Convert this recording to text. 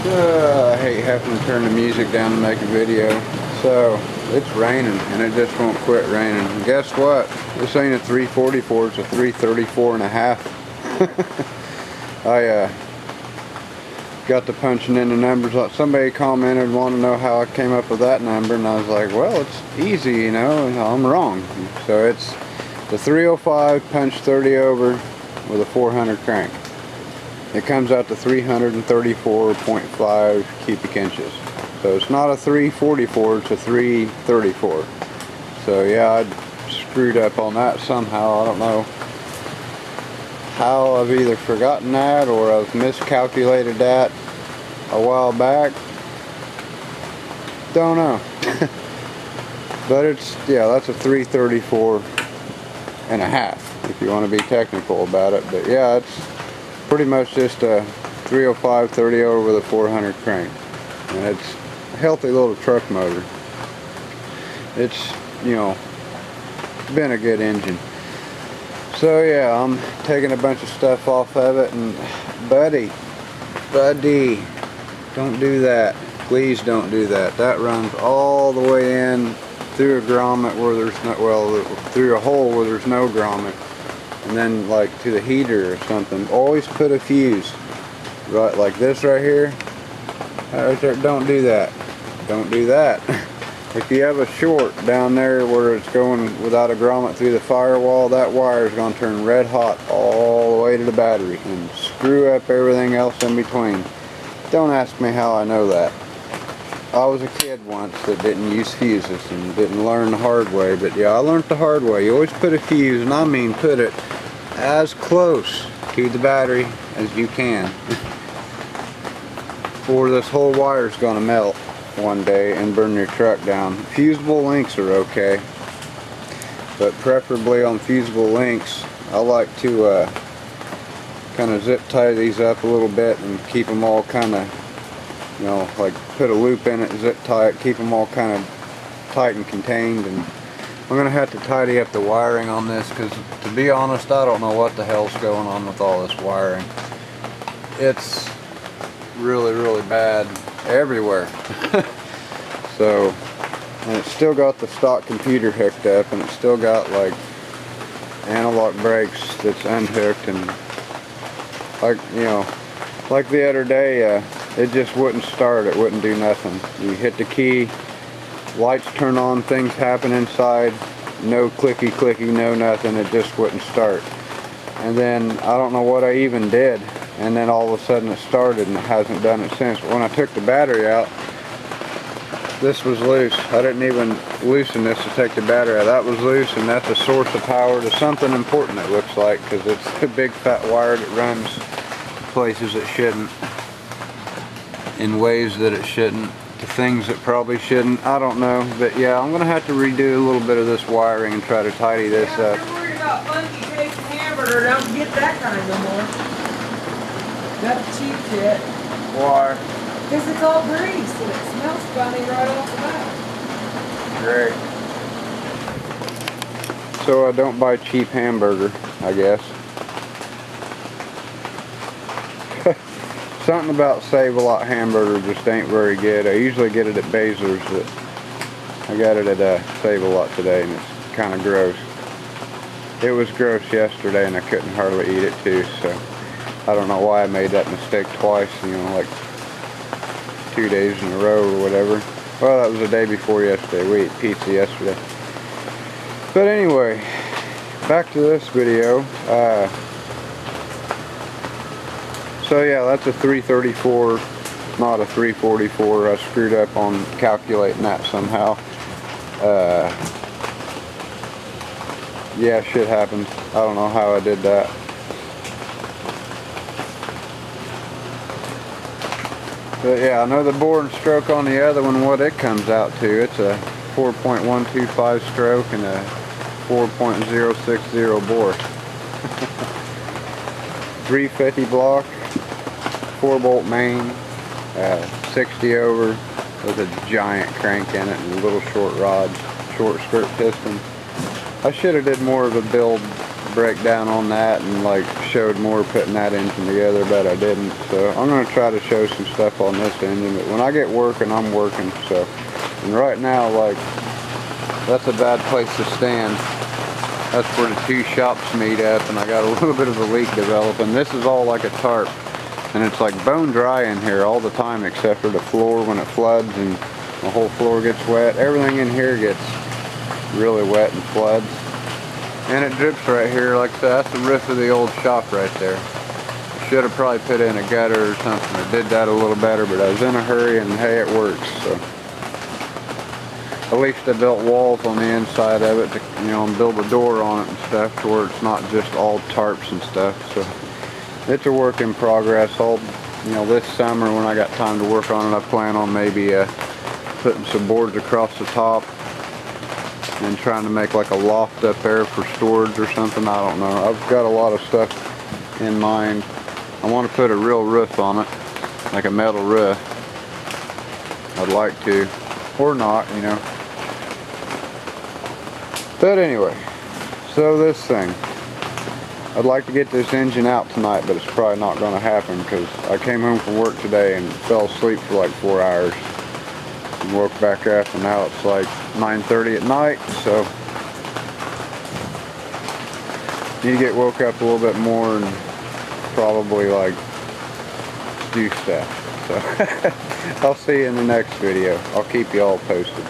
I hate having to turn the music down to make a video. So, it's raining, and it just won't quit raining. And guess what? This ain't a 344, it's a 334 and a half. I got to punching in the numbers. Somebody commented and wanted to know how I came up with that number, and I was like, well, it's easy, you know, and I'm wrong. So it's the 305 punch 30 over with a 400 crank. It comes out to 334.5 cubic inches. So it's not a 344, it's a 334. So yeah, I screwed up on that somehow. I don't know how. I've either forgotten that or I've miscalculated that a while back. Don't know. But it's, yeah, that's a 334 and a half if you want to be technical about it. But yeah, it's pretty much just a 305 30 over with a 400 crank, and it's a healthy little truck motor. It's, you know, been a good engine. So yeah, I'm taking a bunch of stuff off of it, and buddy, don't do that. Please don't do that. That runs all the way in through a grommet where there's no, well, through a hole where there's no grommet, and then like to the heater or something. Always put a fuse, right, like this right here. Right there. Don't do that. Don't do that. If you have a short down there where it's going without a grommet through the firewall, that wire is going to turn red hot all the way to the battery and screw up everything else in between. Don't ask me how I know that. I was a kid once that didn't use fuses and didn't learn the hard way, but yeah, I learned the hard way. You always put a fuse, and I mean put it as close to the battery as you can, or this whole wire is going to melt one day and burn your truck down. Fusible links are okay, but preferably on fusible links, I like to kind of zip tie these up a little bit and keep them all kind of, you know, like put a loop in it, zip tie it, keep them all kind of tight and contained. And I'm going to have to tidy up the wiring on this, because to be honest, I don't know what the hell's going on with all this wiring. It's really bad everywhere. So, and it's still got the stock computer hooked up, and it's still got like analog brakes that's unhooked, and like, you know, like the other day, it just wouldn't start. It wouldn't do nothing. You hit the key, lights turn on, things happen inside, no clicky, no nothing. It just wouldn't start. And then I don't know what I even did, and then all of a sudden it started, and it hasn't done it since. But when I took the battery out, this was loose. I didn't even loosen this to take the battery out. That was loose, and that's a source of power to something important, it looks like, because it's a big fat wire that runs places it shouldn't, in ways that it shouldn't, to things that probably shouldn't. I don't know, but yeah, I'm gonna have to redo a little bit of this wiring and try to tidy this up. If you're worried about funky taste hamburger, don't get that kind no more. That's cheap shit. Why? Because it's all grease and it smells funny right off the bat. Great. So I don't buy cheap hamburger, I guess. Something about Save-A-Lot hamburger just ain't very good. I usually get it at Baszler's, but I got it at Save-A-Lot today, and it's kind of gross. It was gross yesterday, and I couldn't hardly eat it too, so I don't know why I made that mistake twice, you know, like 2 days in a row or whatever. Well, that was the day before yesterday. We ate pizza yesterday. But anyway, back to this video. So yeah, that's a 334, not a 344. I screwed up on calculating that somehow. Yeah, shit happens. I don't know how I did that. But yeah, I know the bore and stroke on the other one, what it comes out to. It's a 4.125 stroke and a 4.060 bore. 350 block, 4-bolt main, 60 over with a giant crank in it and little short rods, short skirt piston. I should have did more of a build breakdown on that and like showed more putting that engine together, but I didn't. So I'm gonna try to show some stuff on this engine, but when I get working, I'm working. So, and right now, like, that's a bad place to stand. That's where the two shops meet up, and I got a little bit of a leak developing. This is all like a tarp, and it's like bone dry in here all the time except for the floor when it floods and the whole floor gets wet. Everything in here gets really wet and floods. And it drips right here. Like I said, that's the roof of the old shop right there. I should have probably put in a gutter or something, or did that a little better, but I was in a hurry, and hey, it works. So at least I built walls on the inside of it to, you know, and build a door on it and stuff to where it's not just all tarps and stuff. So it's a work in progress. You know, this summer when I got time to work on it, I plan on maybe putting some boards across the top and trying to make like a loft up there for storage or something. I don't know. I've got a lot of stuff in mind. I want to put a real roof on it, like a metal roof. I'd like to, or not, you know. But anyway, so this thing, I'd like to get this engine out tonight, but it's probably not going to happen because I came home from work today and fell asleep for like 4 hours. And woke back up, and now it's like 9:30 at night, so need to get woke up a little bit more and probably like do stuff. So I'll see you in the next video. I'll keep you all posted.